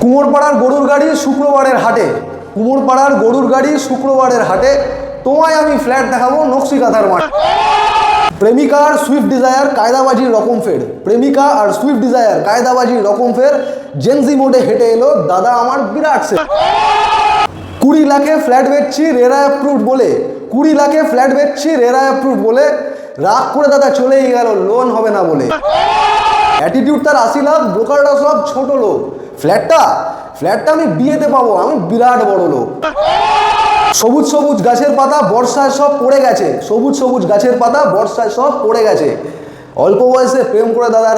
কুমোরপাড়ার গরুর গাড়ি শুক্রবারের হাটে, কুমোরপাড়ার গরুর গাড়ি শুক্রবারের হাটে, তোমায় আমি ফ্ল্যাট দেখাবো নকশিকাঁথার মাঠে। প্রেমিকা আর সুইফট ডিজায়ার কায়দাবাজির রকম ফের, প্রেমিকা আর সুইফট ডিজায়ার কায়দাবাজির রকম ফের, জেনজি মোডে হেঁটে এলো দাদা আমার বিরাট সে। 20 লাখে ফ্ল্যাট বেচছি রেরা অ্যাপ্রুভড বলে, 20 লাখে ফ্ল্যাট বেচছি রেরা অ্যাপ্রুভড বলে, রাগ করে দাদা চলেই গেল লোন হবে না বলে। অ্যাটিটিউড তার 80 লাখ, ব্রোকাররা সব ছোট লোক। ফ্ল্যাটটা আমি বিয়েতে পাবো, আমি বিরাট বড় লোক। সবুজ সবুজ গাছের পাতা বর্ষায় সব পড়ে গেছে, সবুজ সবুজ গাছের পাতা বর্ষায় সব পড়ে গেছে। অল্প বয়সে প্রেম করে দাদার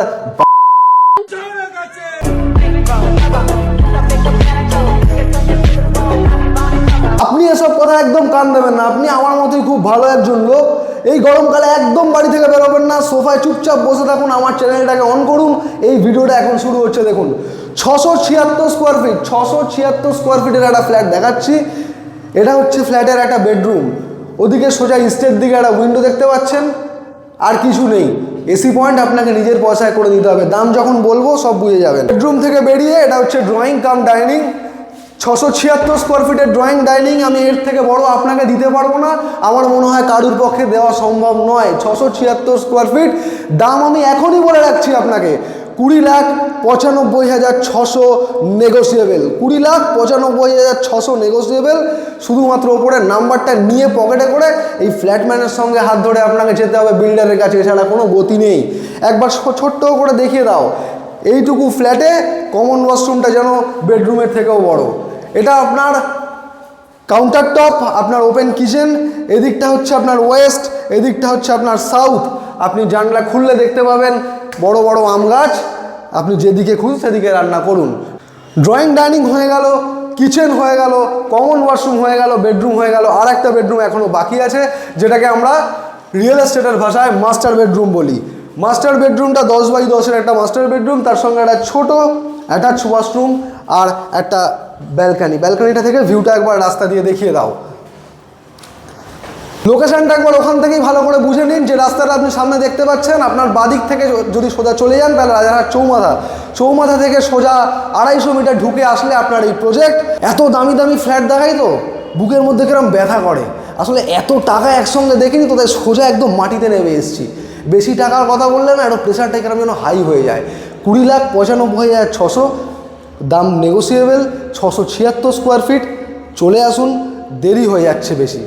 আপনি এসব কথা একদম কান দেবেন না। আপনি আমার মতোই খুব ভালো একজন লোক। এই গরমকালে একদম বাড়ি থেকে বেরোবেন না, সোফায় চুপচাপ বসে থাকুন, আমার চ্যানেলটাকে অন করুন। এই ভিডিওটা এখন শুরু হচ্ছে, দেখুন। 676 স্কোয়ার ফিট, 676 স্কোয়ার ফিটের একটা ফ্ল্যাট দেখাচ্ছি। এটা হচ্ছে ফ্ল্যাটের একটা বেডরুম। ওদিকে সোজা ইস্টের দিকে একটা উইন্ডো দেখতে পাচ্ছেন, আর কিছু নেই। এসি পয়েন্ট আপনাকে নিজের পয়সায় করে দিতে হবে, দাম যখন বলবো সব বুঝে যাবেন। বেডরুম থেকে বেরিয়ে এটা হচ্ছে ড্রয়িং কাম ডাইনিং। 676 স্কোয়ার ফিটের ড্রয়িং ডাইনিং, আমি এর থেকে বড় আপনাকে দিতে পারবো না, আমার মনে হয় কারুর পক্ষে দেওয়া সম্ভব নয়। 676 স্কোয়ার ফিট, দাম আমি এখনই বলে রাখছি আপনাকে 20,95,600 নেগোসিয়েবল, 20,95,600 নেগোসিয়েবল। শুধুমাত্র ওপরের নাম্বারটা নিয়ে পকেটে করে এই ফ্ল্যাটম্যানের সঙ্গে হাত ধরে আপনাকে যেতে হবে বিল্ডারের কাছে, এছাড়া কোনো গতি নেই। একবার ছোট্ট করে দেখিয়ে দাও, এইটুকু ফ্ল্যাটে কমন ওয়াশরুমটা যেন বেডরুমের থেকেও বড়। এটা আপনার কাউন্টার টপ, আপনার ওপেন কিচেন, এদিকটা হচ্ছে আপনার ওয়েস্ট, এদিকটা হচ্ছে আপনার সাউথ। আপনি জানলা খুললে দেখতে পাবেন বড় বড় আম গাছ, আপনি যেদিকে খুঁজুন সেদিকে রান্না করুন। ড্রয়িং ডাইনিং হয়ে গেল, কিচেন হয়ে গেল, কমন ওয়াশরুম হয়ে গেল, বেডরুম হয়ে গেল। আর একটা বেডরুম এখনও বাকি আছে, যেটাকে আমরা রিয়েল এস্টেটের ভাষায় মাস্টার বেডরুম বলি। মাস্টার বেডরুমটা 10x10-এর একটা মাস্টার বেডরুম, তার সঙ্গে একটা ছোট অ্যাটাচ ওয়াশরুম আর একটা ব্যালকানি। ব্যালকানিটা থেকে ভিউটা একবার রাস্তা দিয়ে দেখিয়ে দাও। লোকেশনটা একবার ওখান থেকেই ভালো করে বুঝে নিন। যে রাস্তাটা আপনি সামনে দেখতে পাচ্ছেন, আপনার বাদিক থেকে যদি সোজা চলে যান তাহলে রাজারহাট চৌমাথা থেকে সোজা 250 মিটার ঢুকে আসলে আপনার এই প্রজেক্ট। এত দামি দামি ফ্ল্যাট দেখাই তো বুকের মধ্যে কিরম ব্যথা করে। আসলে এত টাকা একসঙ্গে দেখিনি তো, তাই সোজা একদম মাটিতে নেমে এসেছি। বেশি টাকার কথা বললে না একটু প্রেশারটা কিরম যেন হাই হয়ে যায়। 20,95,600, দাম নেগোসিয়েবল। 676 স্কোয়ার ফিট, চলে আসুন, দেরি হয়ে যাচ্ছে বেশি।